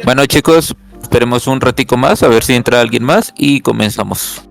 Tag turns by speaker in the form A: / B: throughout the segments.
A: Bueno, chicos, esperemos un ratico más a ver si entra alguien más y comenzamos.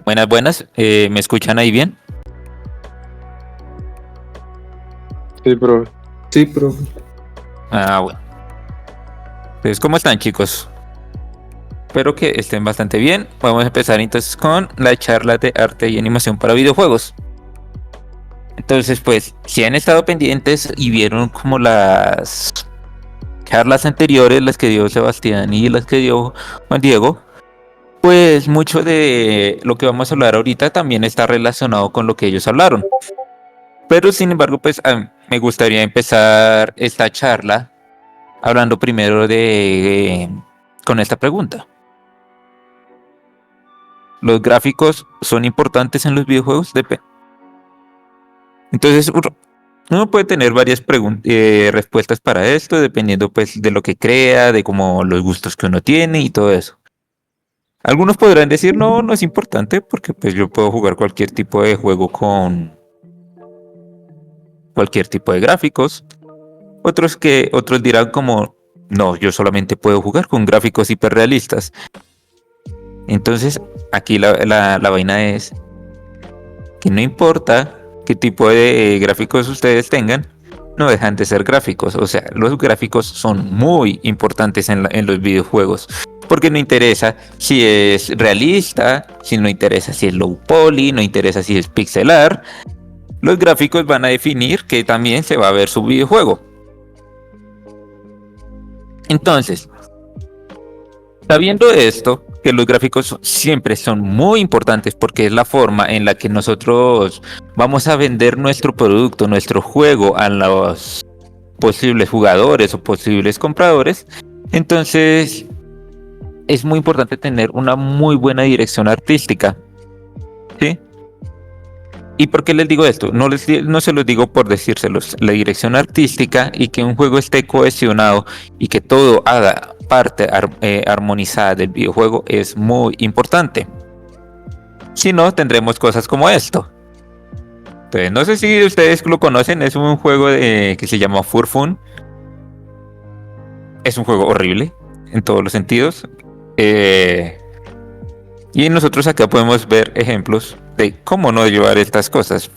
A: Buenas, buenas. ¿Me escuchan ahí bien?
B: Sí, profe.
C: Sí, profe.
A: Bueno. Entonces, ¿cómo están, chicos? Espero que estén bastante bien. Vamos a empezar entonces con la charla de arte y animación para videojuegos. Entonces, pues, si han estado pendientes y vieron como las charlas anteriores, las que dio Sebastián y las que dio Juan Diego, pues mucho de lo que vamos a hablar ahorita también está relacionado con lo que ellos hablaron. Pero sin embargo, pues me gustaría empezar esta charla hablando primero con esta pregunta. ¿Los gráficos son importantes en los videojuegos? Entonces, uno puede tener varias respuestas para esto, dependiendo pues de lo que crea, de cómo los gustos que uno tiene y todo eso. Algunos podrán decir, no, no es importante porque pues yo puedo jugar cualquier tipo de juego con cualquier tipo de gráficos. Otros dirán como, no, yo solamente puedo jugar con gráficos hiperrealistas. Entonces, aquí la vaina es que no importa qué tipo de gráficos ustedes tengan, no dejan de ser gráficos. O sea, los gráficos son muy importantes en los videojuegos. Porque no interesa si es realista, si no interesa si es low poly, no interesa si es pixelar. Los gráficos van a definir que también se va a ver su videojuego. Entonces, sabiendo esto, que los gráficos siempre son muy importantes porque es la forma en la que nosotros vamos a vender nuestro producto, nuestro juego a los posibles jugadores o posibles compradores, entonces es muy importante tener una muy buena dirección artística, ¿sí? ¿Y por qué les digo esto? No se los digo por decírselos. La dirección artística y que un juego esté cohesionado y que todo haga parte armonizada del videojuego es muy importante. Si no, tendremos cosas como esto. Entonces, no sé si ustedes lo conocen, es un juego que se llama Furfun. Es un juego horrible en todos los sentidos. Y nosotros acá podemos ver ejemplos de cómo no llevar estas cosas.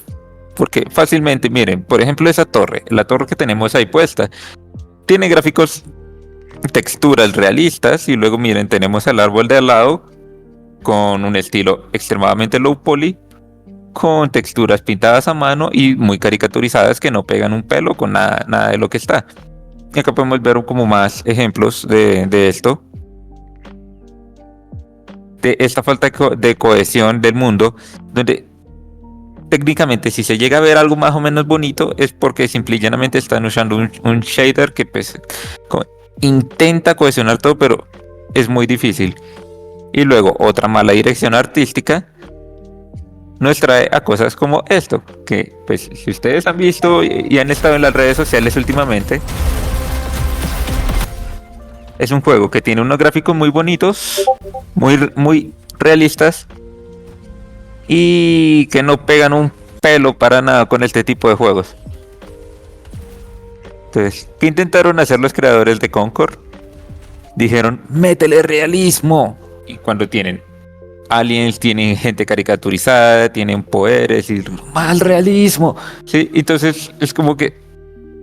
A: Porque fácilmente, miren, por ejemplo esa torre, la torre que tenemos ahí puesta, tiene gráficos, texturas realistas y luego miren, tenemos el árbol de al lado con un estilo extremadamente low poly, con texturas pintadas a mano y muy caricaturizadas que no pegan un pelo con nada de lo que está. Y acá podemos ver como más ejemplos de esto. De esta falta de cohesión del mundo, donde técnicamente si se llega a ver algo más o menos bonito es porque simple y llanamente están usando un shader que pues intenta cohesionar todo, pero es muy difícil. Y luego otra mala dirección artística nos trae a cosas como esto, que pues si ustedes han visto y han estado en las redes sociales últimamente, es un juego que tiene unos gráficos muy bonitos, muy realistas y que no pegan un pelo para nada con este tipo de juegos. Entonces, ¿qué intentaron hacer los creadores de Concord? Dijeron, métele realismo. Y cuando tienen aliens, tienen gente caricaturizada, tienen poderes y mal realismo. ¿Sí? Entonces es como que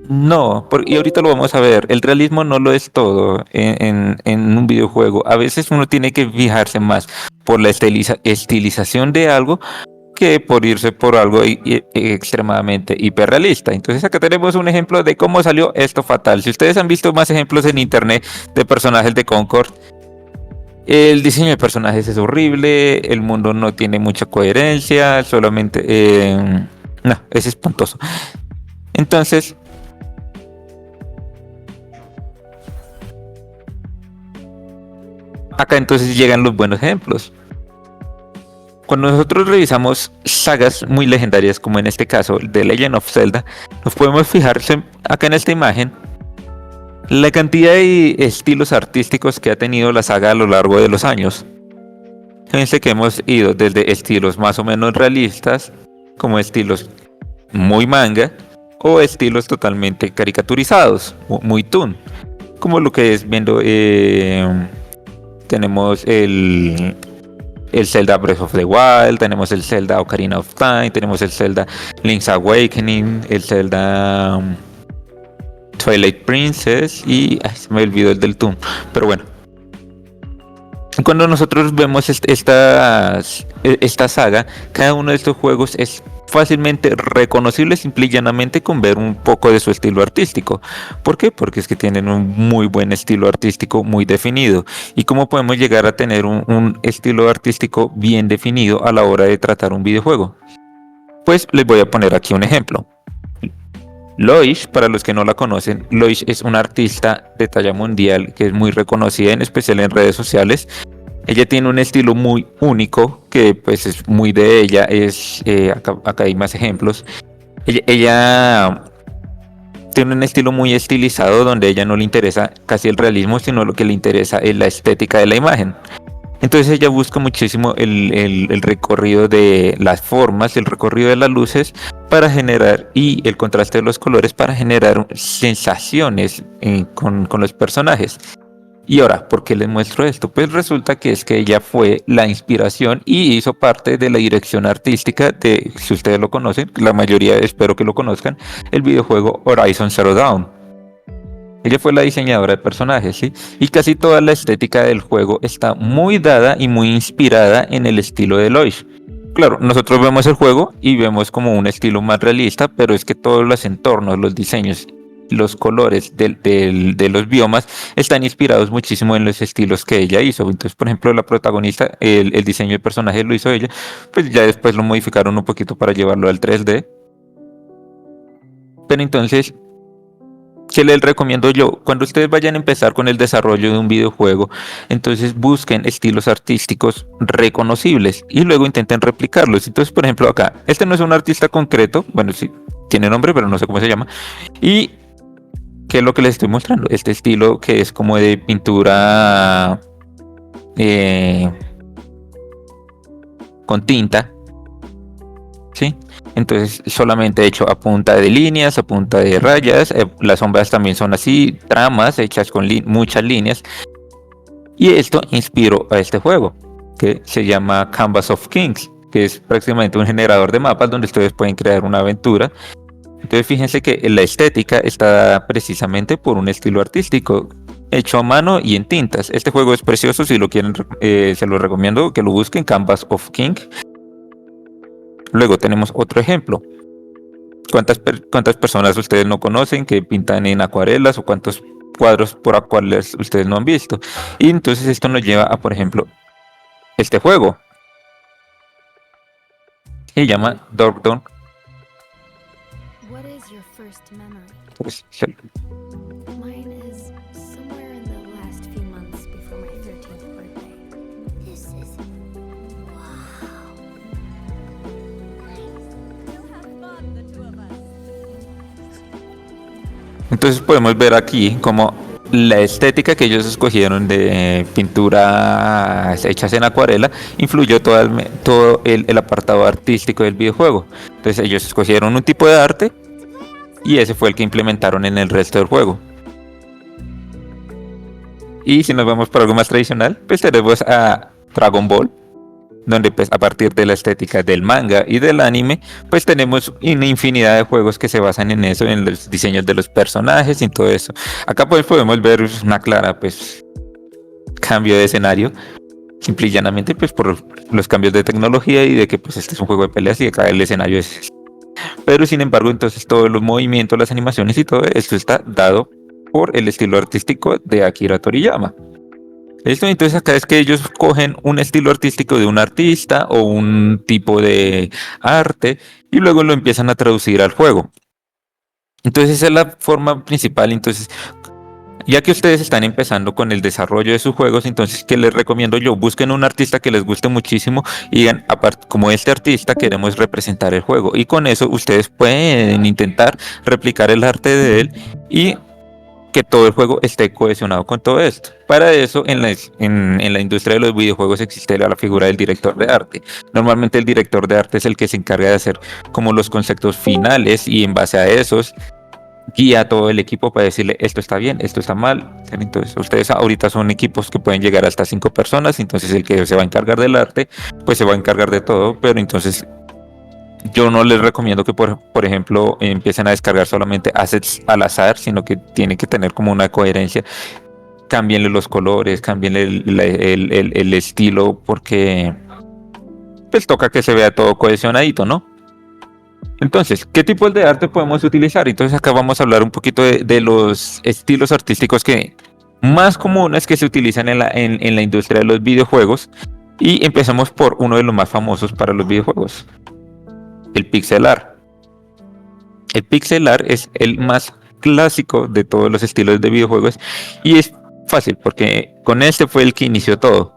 A: no, y ahorita lo vamos a ver, el realismo no lo es todo en un videojuego. A veces uno tiene que fijarse más por la estilización de algo que por irse por algo extremadamente hiperrealista. Entonces acá tenemos un ejemplo de cómo salió esto fatal. Si ustedes han visto más ejemplos en internet de personajes de Concord, el diseño de personajes es horrible, el mundo no tiene mucha coherencia, solamente... no, es espantoso. Entonces... acá entonces llegan los buenos ejemplos. Cuando nosotros revisamos sagas muy legendarias, como en este caso The Legend of Zelda, nos podemos fijar acá en esta imagen la cantidad de estilos artísticos que ha tenido la saga a lo largo de los años. Fíjense que hemos ido desde estilos más o menos realistas, como estilos muy manga, o estilos totalmente caricaturizados, muy toon, como lo que es viendo... tenemos el Zelda Breath of the Wild, tenemos el Zelda Ocarina of Time, tenemos el Zelda Link's Awakening, el Zelda Twilight Princess y se me olvidó el del Toon, pero bueno. Cuando nosotros vemos esta saga, cada uno de estos juegos es fácilmente reconocible simple y llanamente con ver un poco de su estilo artístico. ¿Por qué? Porque es que tienen un muy buen estilo artístico muy definido. ¿Y cómo podemos llegar a tener un estilo artístico bien definido a la hora de tratar un videojuego? Pues les voy a poner aquí un ejemplo. Loish, para los que no la conocen, Loish es una artista de talla mundial que es muy reconocida, en especial en redes sociales. Ella tiene un estilo muy único que pues es muy de ella. Acá hay más ejemplos. Ella tiene un estilo muy estilizado donde a ella no le interesa casi el realismo, sino lo que le interesa es la estética de la imagen. Entonces ella busca muchísimo el recorrido de las formas, el recorrido de las luces para generar y el contraste de los colores para generar sensaciones con los personajes. Y ahora, ¿por qué les muestro esto? Pues resulta que es que ella fue la inspiración y hizo parte de la dirección artística de, si ustedes lo conocen, la mayoría espero que lo conozcan, el videojuego Horizon Zero Dawn. Ella fue la diseñadora de personajes, ¿sí? Y casi toda la estética del juego está muy dada y muy inspirada en el estilo de Lois. Claro, nosotros vemos el juego y vemos como un estilo más realista, pero es que todos los entornos, los diseños, los colores de los biomas están inspirados muchísimo en los estilos que ella hizo. Entonces, por ejemplo, la protagonista, el diseño de personaje lo hizo ella, pues ya después lo modificaron un poquito para llevarlo al 3D. Pero entonces, ¿qué les recomiendo yo? Cuando ustedes vayan a empezar con el desarrollo de un videojuego, entonces busquen estilos artísticos reconocibles y luego intenten replicarlos. Entonces, por ejemplo, acá, este no es un artista concreto, bueno, sí, tiene nombre, pero no sé cómo se llama. Y ¿qué es lo que les estoy mostrando? Este estilo que es como de pintura con tinta, ¿sí? Entonces solamente hecho a punta de líneas, a punta de rayas, las sombras también son así, tramas hechas con muchas líneas. Y esto inspiró a este juego, que se llama Canvas of Kings, que es prácticamente un generador de mapas donde ustedes pueden crear una aventura. Entonces fíjense que la estética está dada precisamente por un estilo artístico hecho a mano y en tintas. Este juego es precioso, si lo quieren se lo recomiendo que lo busquen, Canvas of King. Luego tenemos otro ejemplo. ¿Cuántas personas ustedes no conocen que pintan en acuarelas o cuántos cuadros por acuarelas ustedes no han visto? Y entonces esto nos lleva a, por ejemplo, este juego. Se llama Dorkdon.
C: What is your first memory?
A: Pues,
C: Mine is somewhere in the last few months before my 13th birthday. This is wow. We'll have fun, the two of us.
A: entonces podemos ver aquí como la estética que ellos escogieron de pinturas hechas en acuarela influyó todo el apartado artístico del videojuego. Entonces ellos escogieron un tipo de arte y ese fue el que implementaron en el resto del juego. Y si nos vamos por algo más tradicional, pues tenemos a Dragon Ball, donde pues a partir de la estética del manga y del anime, pues tenemos una infinidad de juegos que se basan en eso, en los diseños de los personajes y todo eso. Acá pues podemos ver una clara pues cambio de escenario, simple y llanamente pues por los cambios de tecnología y de que pues este es un juego de peleas y acá el escenario es... Pero sin embargo entonces todos los movimientos, las animaciones y todo esto está dado por el estilo artístico de Akira Toriyama. ¿Listo? Entonces acá es que ellos cogen un estilo artístico de un artista o un tipo de arte y luego lo empiezan a traducir al juego. Entonces esa es la forma principal. Entonces, ya que ustedes están empezando con el desarrollo de sus juegos, entonces, ¿qué les recomiendo yo? Busquen un artista que les guste muchísimo y digan, aparte, como este artista queremos representar el juego. Y con eso ustedes pueden intentar replicar el arte de él y que todo el juego esté cohesionado con todo esto. Para eso, en la industria de los videojuegos existe la figura del director de arte. Normalmente el director de arte es el que se encarga de hacer como los conceptos finales y en base a esos guía a todo el equipo para decirle esto está bien, esto está mal. Entonces ustedes ahorita son equipos que pueden llegar hasta 5 personas, entonces el que se va a encargar del arte pues se va a encargar de todo, pero entonces yo no les recomiendo que por ejemplo empiecen a descargar solamente assets al azar, sino que tiene que tener como una coherencia. Cámbienle los colores, cámbienle el estilo, porque pues toca que se vea todo cohesionadito, ¿no? Entonces, ¿qué tipos de arte podemos utilizar? Entonces acá vamos a hablar un poquito de los estilos artísticos que más comunes que se utilizan en la industria de los videojuegos. Y empezamos por uno de los más famosos para los videojuegos, el pixel art. El pixel art es el más clásico de todos los estilos de videojuegos y es fácil porque con este fue el que inició todo.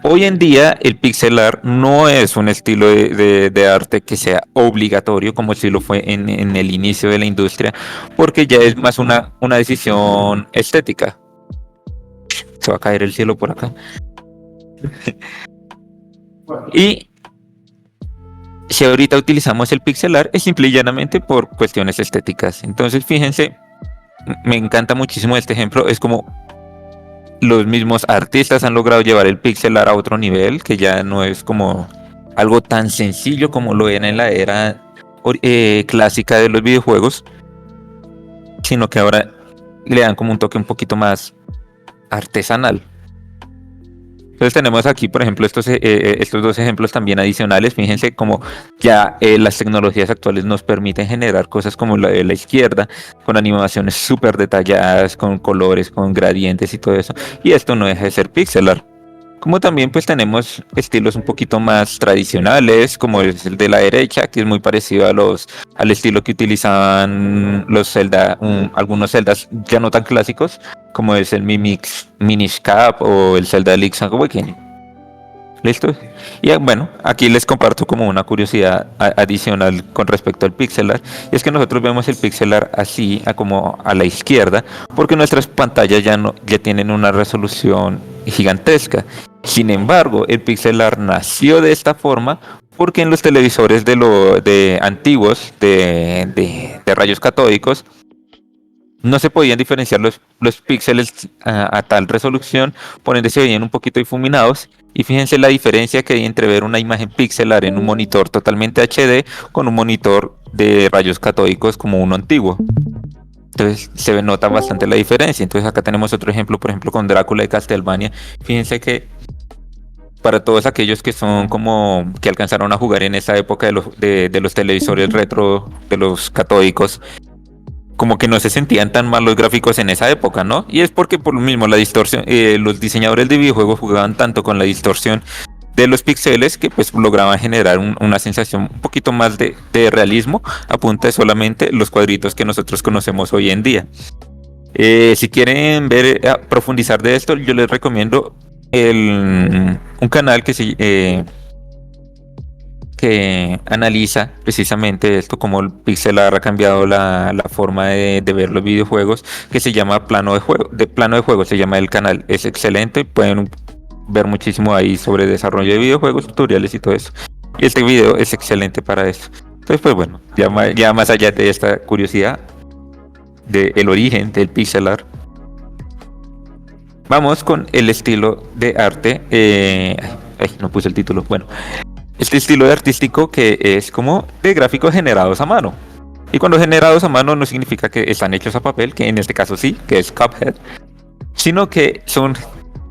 A: Hoy en día el pixel art no es un estilo de arte que sea obligatorio como si lo fue en el inicio de la industria, porque ya es más una decisión estética. Se va a caer el cielo por acá. Y si ahorita utilizamos el pixelar es simple y llanamente por cuestiones estéticas. Entonces, fíjense, me encanta muchísimo este ejemplo. Es como los mismos artistas han logrado llevar el pixelar a otro nivel, que ya no es como algo tan sencillo como lo era en la era clásica de los videojuegos, sino que ahora le dan como un toque un poquito más artesanal. Entonces tenemos aquí, por ejemplo, estos dos ejemplos también adicionales. Fíjense cómo ya las tecnologías actuales nos permiten generar cosas como la de la izquierda, con animaciones súper detalladas, con colores, con gradientes y todo eso. Y esto no deja de ser pixelar. Como también pues tenemos estilos un poquito más tradicionales, como es el de la derecha, que es muy parecido al estilo que utilizaban los Zelda, algunos Zeldas ya no tan clásicos, como es el Minish Cap o el Zelda Link's Awakening. ¿Listo? Y bueno, aquí les comparto como una curiosidad adicional con respecto al pixel art. Es que nosotros vemos el pixel art así, como a la izquierda, porque nuestras pantallas ya tienen una resolución gigantesca. Sin embargo, el pixel art nació de esta forma porque en los televisores de antiguos de rayos catódicos no se podían diferenciar los píxeles a tal resolución, por ende se veían un poquito difuminados. Y fíjense la diferencia que hay entre ver una imagen pixelar en un monitor totalmente HD con un monitor de rayos catódicos como uno antiguo. Entonces se nota bastante la diferencia. Entonces acá tenemos otro ejemplo, por ejemplo con Drácula de Castlevania. Fíjense que para todos aquellos que son como que alcanzaron a jugar en esa época de los televisores retro de los catódicos, como que no se sentían tan mal los gráficos en esa época, ¿no? Y es porque por lo mismo la distorsión, los diseñadores de videojuegos jugaban tanto con la distorsión de los píxeles que pues lograban generar una sensación un poquito más de realismo a punta de solamente los cuadritos que nosotros conocemos hoy en día. Si quieren ver, profundizar de esto, yo les recomiendo un canal que analiza precisamente esto, como el pixel art ha cambiado la forma de ver los videojuegos, que se llama Plano de Juego, se llama el canal. Es excelente, pueden ver muchísimo ahí sobre desarrollo de videojuegos, tutoriales y todo eso. Y este video es excelente para eso. Entonces, pues bueno, ya más allá de esta curiosidad del origen del pixel art, vamos con el estilo de arte. No puse el título. Bueno, este estilo de artístico que es como de gráficos generados a mano. Y cuando generados a mano no significa que están hechos a papel, que en este caso sí, que es Cuphead, sino que son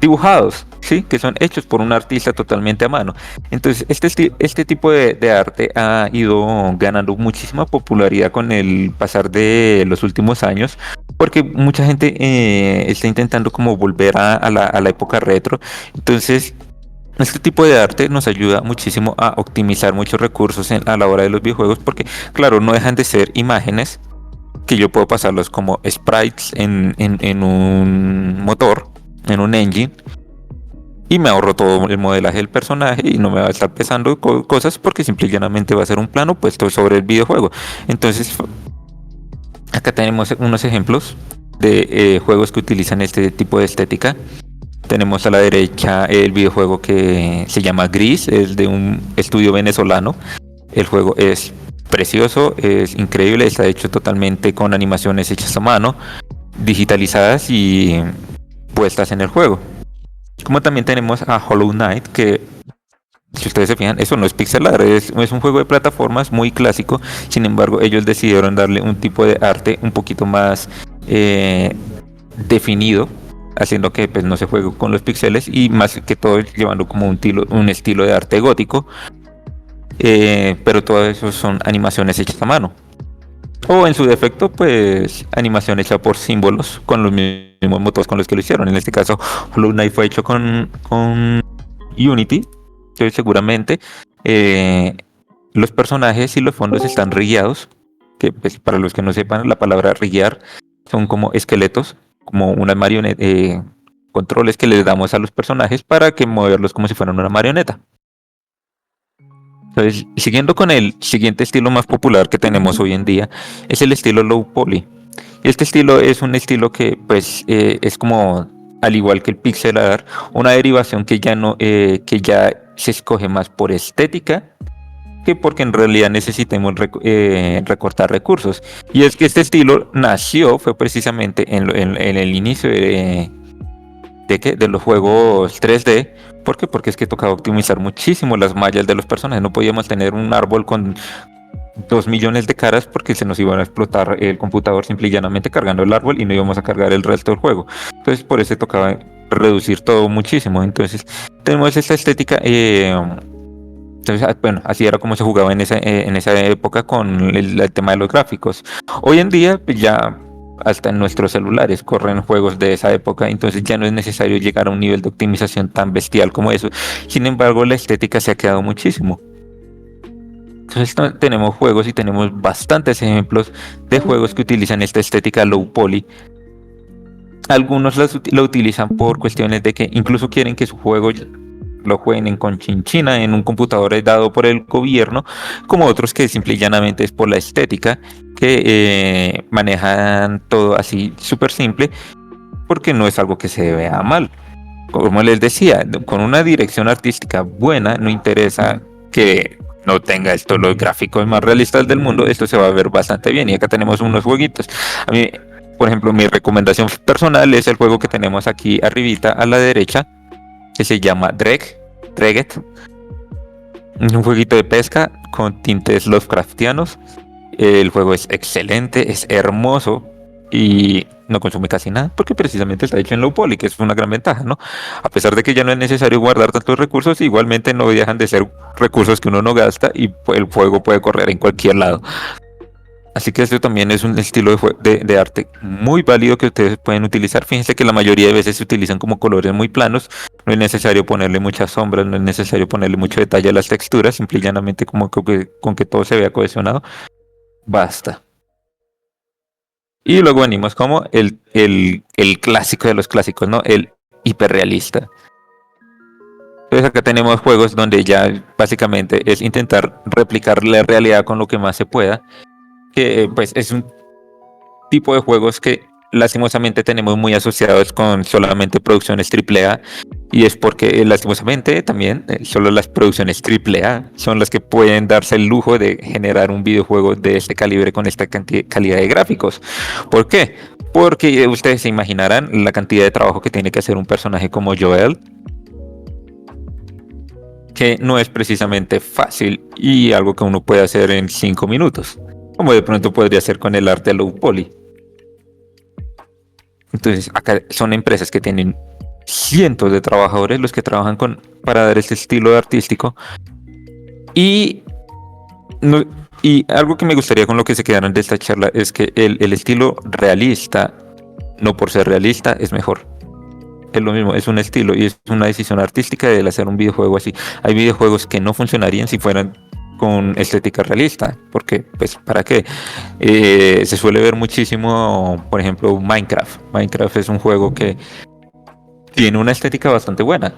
A: dibujados, sí, que son hechos por un artista totalmente a mano. Entonces este tipo de arte ha ido ganando muchísima popularidad con el pasar de los últimos años, porque mucha gente está intentando como volver a la época retro. Entonces este tipo de arte nos ayuda muchísimo a optimizar muchos recursos a la hora de los videojuegos, porque claro, no dejan de ser imágenes que yo puedo pasarlos como sprites en un motor, en un engine, y me ahorro todo el modelaje del personaje y no me va a estar pesando cosas, porque simple y llanamente va a ser un plano puesto sobre el videojuego. Entonces acá tenemos unos ejemplos de juegos que utilizan este tipo de estética. Tenemos a la derecha el videojuego que se llama Gris, es de un estudio venezolano. El juego es precioso, es increíble, está hecho totalmente con animaciones hechas a mano, digitalizadas y puestas en el juego. Como también tenemos a Hollow Knight, que si ustedes se fijan, eso no es pixel art, es un juego de plataformas muy clásico. Sin embargo, ellos decidieron darle un tipo de arte un poquito más definido, haciendo que pues no se juegue con los píxeles y más que todo llevando como un estilo de arte gótico, pero todo eso son animaciones hechas a mano, o en su defecto pues animación hecha por símbolos con los mismos motores con los que lo hicieron. En este caso Hollow Knight fue hecho con Unity, que seguramente los personajes y los fondos están rigueados, que pues, para los que no sepan, la palabra riguear son como esqueletos, como una marioneta, controles que les damos a los personajes para que moverlos como si fueran una marioneta. Entonces, siguiendo con el siguiente estilo más popular que tenemos hoy en día, es el estilo low poly. Este estilo es un estilo que pues es como al igual que el pixel art, una derivación que ya no, que ya se escoge más por estética que porque en realidad necesitemos recortar recursos. Y es que este estilo nació, fue precisamente en el inicio de los juegos 3D. ¿Por qué? Porque es que tocaba optimizar muchísimo las mallas de los personajes. No podíamos tener un árbol con 2 millones de caras porque se nos iba a explotar el computador simple y llanamente cargando el árbol y no íbamos a cargar el resto del juego. Entonces por eso tocaba reducir todo muchísimo. Entonces tenemos esta estética. Entonces, bueno, así era como se jugaba en esa época con el tema de los gráficos. Hoy en día, pues ya hasta en nuestros celulares corren juegos de esa época, entonces ya no es necesario llegar a un nivel de optimización tan bestial como eso. Sin embargo, la estética se ha quedado muchísimo. Entonces tenemos juegos y tenemos bastantes ejemplos de juegos que utilizan esta estética low poly. Algunos lo utilizan por cuestiones de que incluso quieren que su juego lo jueguen en Conchinchina en un computador dado por el gobierno, como otros que simple y llanamente es por la estética, que manejan todo así súper simple, porque no es algo que se vea mal. Como les decía, con una dirección artística buena, no interesa que no tenga esto los gráficos más realistas del mundo, esto se va a ver bastante bien. Y acá tenemos unos jueguitos. A mí, por ejemplo, mi recomendación personal es el juego que tenemos aquí arribita a la derecha, que se llama Dreget. Es un jueguito de pesca con tintes Lovecraftianos. El juego es excelente, es hermoso y no consume casi nada porque precisamente está hecho en low poly, que es una gran ventaja, ¿no? A pesar de que ya no es necesario guardar tantos recursos, igualmente no dejan de ser recursos que uno no gasta y el juego puede correr en cualquier lado. Así que esto también es un estilo de arte muy válido que ustedes pueden utilizar. Fíjense que la mayoría de veces se utilizan como colores muy planos. No es necesario ponerle muchas sombras, no es necesario ponerle mucho detalle a las texturas. Simple y llanamente como con que todo se vea cohesionado, basta. Y luego venimos como el clásico de los clásicos, ¿no? El hiperrealista. Entonces acá tenemos juegos donde ya básicamente es intentar replicar la realidad con lo que más se pueda. Que pues es un tipo de juegos que lastimosamente tenemos muy asociados con solamente producciones AAA y es porque lastimosamente también solo las producciones AAA son las que pueden darse el lujo de generar un videojuego de este calibre con esta calidad de gráficos. ¿Por qué? Porque ustedes se imaginarán la cantidad de trabajo que tiene que hacer un personaje como Joel, que no es precisamente fácil y algo que uno puede hacer en 5 minutos. Como de pronto podría ser con el arte low poly. Entonces, acá son empresas que tienen cientos de trabajadores los que trabajan para dar este estilo artístico. Y algo que me gustaría con lo que se quedaran de esta charla es que el estilo realista, no por ser realista, es mejor. Es lo mismo, es un estilo y es una decisión artística de hacer un videojuego así. Hay videojuegos que no funcionarían si fueran con estética realista, porque pues para qué. Se suele ver muchísimo, por ejemplo, Minecraft es un juego que tiene una estética bastante buena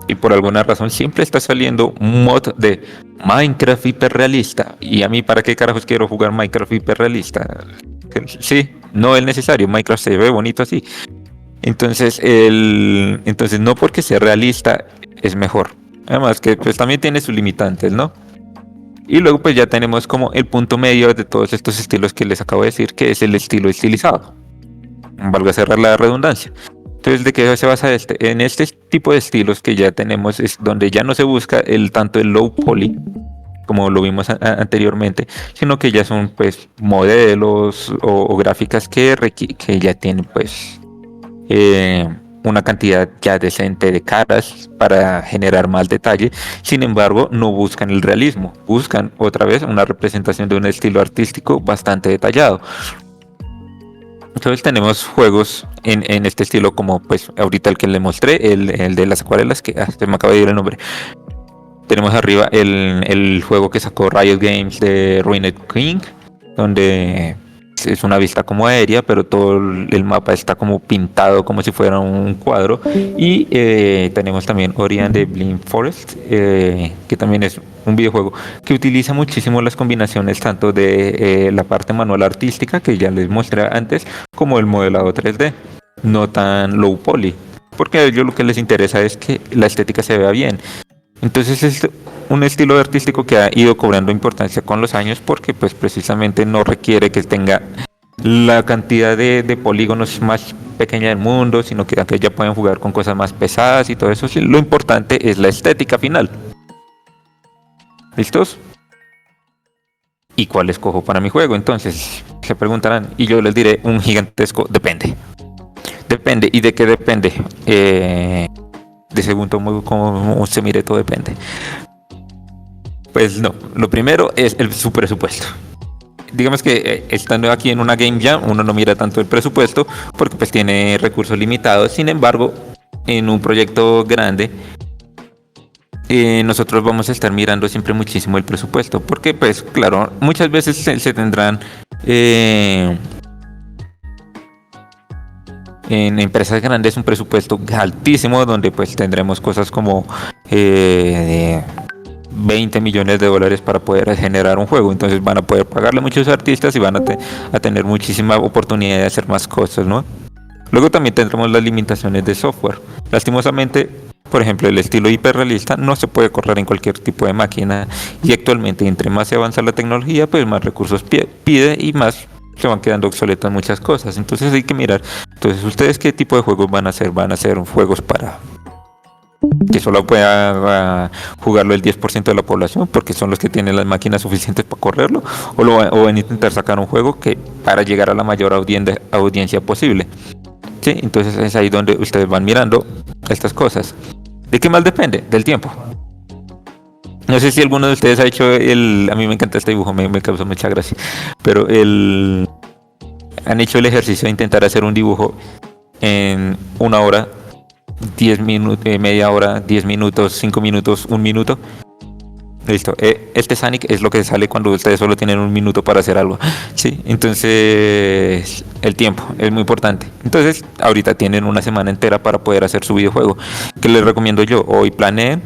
A: y por alguna razón siempre está saliendo un mod de Minecraft hiperrealista y a mí para qué carajos quiero jugar Minecraft hiperrealista. Sí, no es necesario, Minecraft se ve bonito así. Entonces no porque sea realista es mejor, además que pues también tiene sus limitantes, ¿no? Y luego pues ya tenemos como el punto medio de todos estos estilos que les acabo de decir, que es el estilo estilizado. Valga cerrar la redundancia. Entonces, ¿de qué se basa este? En este tipo de estilos que ya tenemos es donde ya no se busca tanto el low poly, como lo vimos anteriormente, sino que ya son pues modelos o gráficas que ya tienen pues una cantidad ya decente de caras para generar más detalle. Sin embargo, no buscan el realismo, buscan otra vez una representación de un estilo artístico bastante detallado. Entonces tenemos juegos en este estilo como pues ahorita el que les mostré, el de las acuarelas, que se me acaba de ir el nombre. Tenemos arriba el juego que sacó Riot Games de Ruined King, donde es una vista como aérea, pero todo el mapa está como pintado como si fuera un cuadro. Y tenemos también Ori and the Blind Forest, que también es un videojuego que utiliza muchísimo las combinaciones tanto de la parte manual artística que ya les mostré antes, como el modelado 3D, no tan low poly. porque a ellos lo que les interesa es que la estética se vea bien. Entonces es un estilo artístico que ha ido cobrando importancia con los años porque pues precisamente no requiere que tenga la cantidad de polígonos más pequeña del mundo, sino que ya pueden jugar con cosas más pesadas y todo eso. Sí, lo importante es la estética final. ¿Listos? ¿Y cuál escojo para mi juego? Entonces, se preguntarán y yo les diré un gigantesco depende. Depende. ¿Y de qué depende? De segundo cómo se mire todo depende. Pues no, lo primero es su presupuesto. Digamos que estando aquí en una Game Jam uno no mira tanto el presupuesto porque pues tiene recursos limitados. Sin embargo, en un proyecto grande nosotros vamos a estar mirando siempre muchísimo el presupuesto porque pues claro, muchas veces se tendrán en empresas grandes un presupuesto altísimo donde pues tendremos cosas como 20 millones de dólares para poder generar un juego. Entonces van a poder pagarle a muchos artistas y van a tener muchísima oportunidad de hacer más cosas, ¿no? Luego también tendremos las limitaciones de software. Lastimosamente, por ejemplo, el estilo hiperrealista no se puede correr en cualquier tipo de máquina y actualmente entre más se avanza la tecnología, pues más recursos pide y más se van quedando obsoletas muchas cosas. Entonces hay que mirar. Entonces, ¿ustedes qué tipo de juegos van a hacer? ¿Van a hacer juegos para que solo pueda jugarlo el 10% de la población porque son los que tienen las máquinas suficientes para correrlo? ¿O van a intentar sacar un juego que para llegar a la mayor audiencia posible? ¿Sí? Entonces es ahí donde ustedes van mirando estas cosas. ¿De qué más depende? Del tiempo. No sé si alguno de ustedes ha hecho a mí me encanta este dibujo, me causó mucha gracia, pero han hecho el ejercicio de intentar hacer un dibujo en 1 hora, 10 minutos, media hora, 10 minutos, 5 minutos, 1 minuto. Listo. Este Sonic es lo que sale cuando ustedes solo tienen 1 minuto para hacer algo. Sí, entonces el tiempo es muy importante. Entonces, ahorita tienen una semana entera para poder hacer su videojuego. ¿Qué les recomiendo yo? Hoy planeen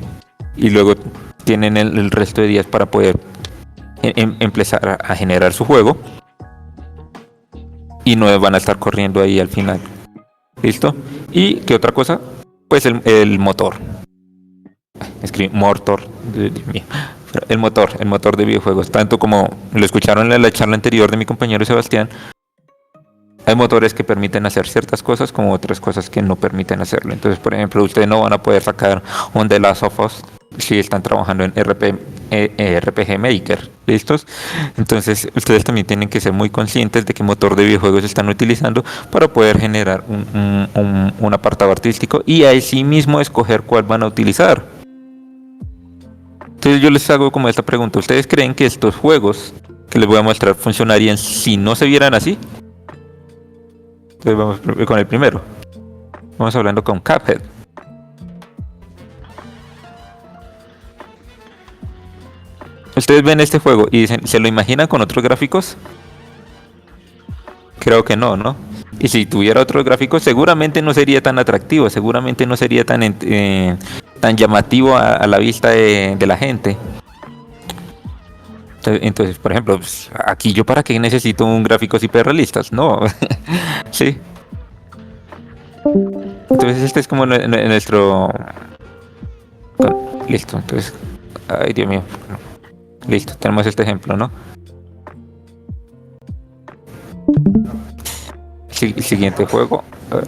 A: y luego tienen el resto de días para poder empezar a generar su juego. Y no van a estar corriendo ahí al final. ¿Listo? ¿Y qué otra cosa? Pues el motor. Escribí motor, Dios mío. El motor de videojuegos. Tanto como lo escucharon en la charla anterior de mi compañero Sebastián, hay motores que permiten hacer ciertas cosas como otras cosas que no permiten hacerlo. Entonces, por ejemplo, ustedes no van a poder sacar un The Last of Us si están trabajando en RPG Maker. ¿Listos? Entonces, ustedes también tienen que ser muy conscientes de qué motor de videojuegos están utilizando para poder generar un apartado artístico y así mismo escoger cuál van a utilizar. Entonces yo les hago como esta pregunta. ¿Ustedes creen que estos juegos que les voy a mostrar funcionarían si no se vieran así? Entonces vamos con el primero. Vamos hablando con Cuphead. Ustedes ven este juego y dicen, ¿se lo imaginan con otros gráficos? Creo que no, ¿no? Y si tuviera otros gráficos seguramente no sería tan atractivo, seguramente no sería tan llamativo a la vista de la gente. Entonces, por ejemplo, pues, aquí yo para qué necesito un gráficos hiperrealistas, no. Sí. Entonces este es como nuestro... Listo, entonces... Ay, Dios mío. Listo, tenemos este ejemplo, ¿no? Siguiente juego. A ver.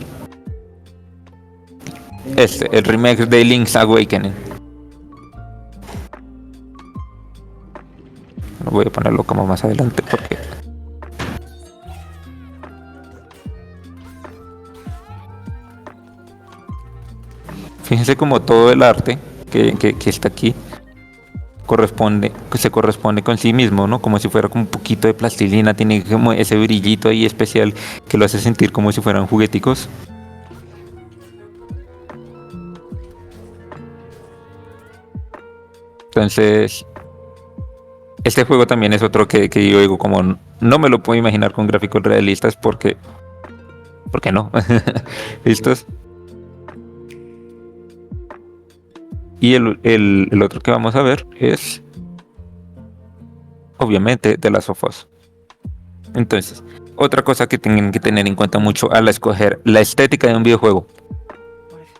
A: El remake de Link's Awakening. Voy a ponerlo como más adelante porque... Fíjense como todo el arte que está aquí se corresponde con sí mismo, ¿no? Como si fuera como un poquito de plastilina, tiene como ese brillito ahí especial que lo hace sentir como si fueran jugueticos. Entonces, este juego también es otro que yo digo como no me lo puedo imaginar con gráficos realistas porque no. ¿Listos? Y el otro que vamos a ver es obviamente The Last of Us. Entonces, otra cosa que tienen que tener en cuenta mucho al escoger la estética de un videojuego.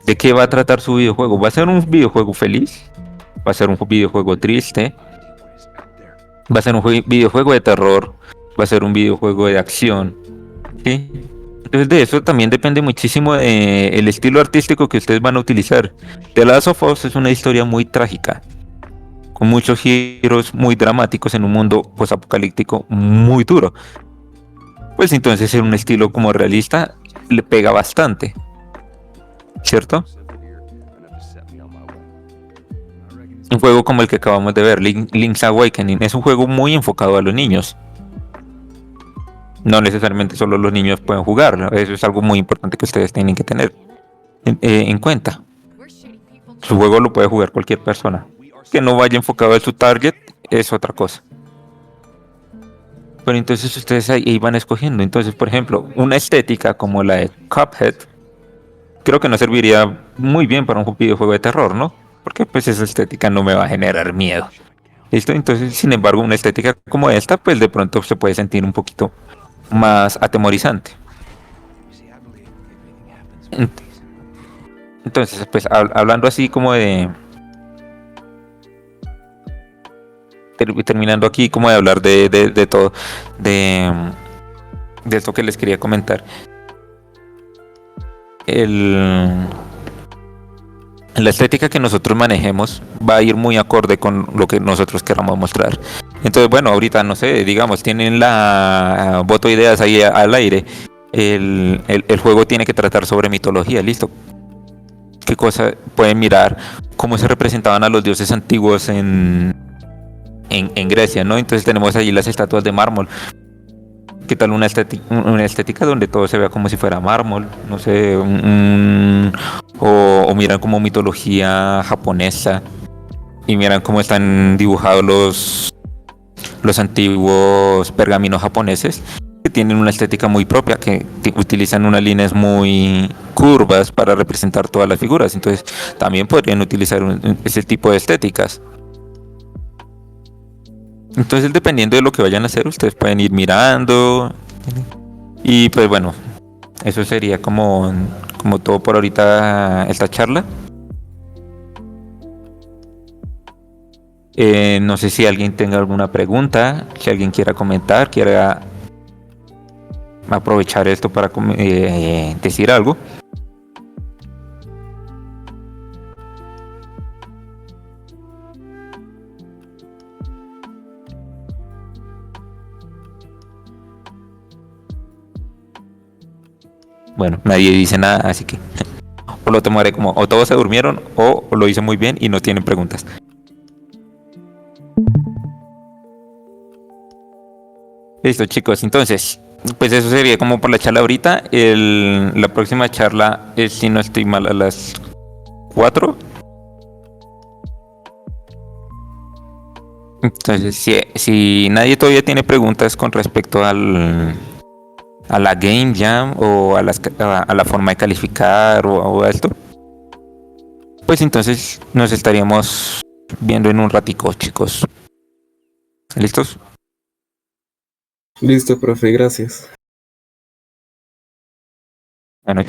A: ¿De qué va a tratar su videojuego? ¿Va a ser un videojuego feliz? ¿Va a ser un videojuego triste? ¿Va a ser un videojuego de terror? ¿Va a ser un videojuego de acción? ¿Sí? Entonces de eso también depende muchísimo el estilo artístico que ustedes van a utilizar. The Last of Us es una historia muy trágica, con muchos giros muy dramáticos en un mundo posapocalíptico muy duro. Pues entonces en un estilo como realista le pega bastante, ¿cierto? Un juego como el que acabamos de ver, Link's Awakening, es un juego muy enfocado a los niños. No necesariamente solo los niños pueden jugarlo, eso es algo muy importante que ustedes tienen que tener en cuenta. Su juego lo puede jugar cualquier persona. Que no vaya enfocado a su target es otra cosa. Pero entonces ustedes ahí van escogiendo. Entonces, por ejemplo, una estética como la de Cuphead, creo que no serviría muy bien para un videojuego de terror, ¿no? Porque pues esa estética no me va a generar miedo. ¿Listo? Entonces, sin embargo, una estética como esta, pues de pronto se puede sentir un poquito más atemorizante. Ent- Entonces, pues hablando así como de... terminando aquí como de hablar de todo, de, de esto que les quería comentar. El, la estética que nosotros manejemos va a ir muy acorde con lo que nosotros queramos mostrar. Entonces, bueno, ahorita no sé, digamos, tienen la voto de ideas ahí al aire. El juego tiene que tratar sobre mitología, listo. ¿Qué cosa pueden mirar? ¿Cómo se representaban a los dioses antiguos en Grecia, ¿no? Entonces tenemos allí las estatuas de mármol. ¿Qué tal una estética donde todo se vea como si fuera mármol? No sé, o miran como mitología japonesa y miran cómo están dibujados los antiguos pergaminos japoneses, que tienen una estética muy propia, que utilizan unas líneas muy curvas para representar todas las figuras. Entonces también podrían utilizar ese tipo de estéticas. Entonces, dependiendo de lo que vayan a hacer, ustedes pueden ir mirando. Y pues bueno, eso sería como todo por ahorita esta charla. No sé si alguien tenga alguna pregunta, si alguien quiera comentar, quiera aprovechar esto para decir algo. Bueno, nadie dice nada, así que o lo tomaré como o todos se durmieron o lo hice muy bien y no tienen preguntas. Listo, chicos, entonces, pues eso sería como por la charla ahorita. La próxima charla es, si no estoy mal, a las 4. Entonces, si nadie todavía tiene preguntas con respecto a la Game Jam o a la forma de calificar o a esto, pues entonces nos estaríamos viendo en un ratico, chicos. ¿Listos?
B: Listo, profe, gracias.
A: Bueno,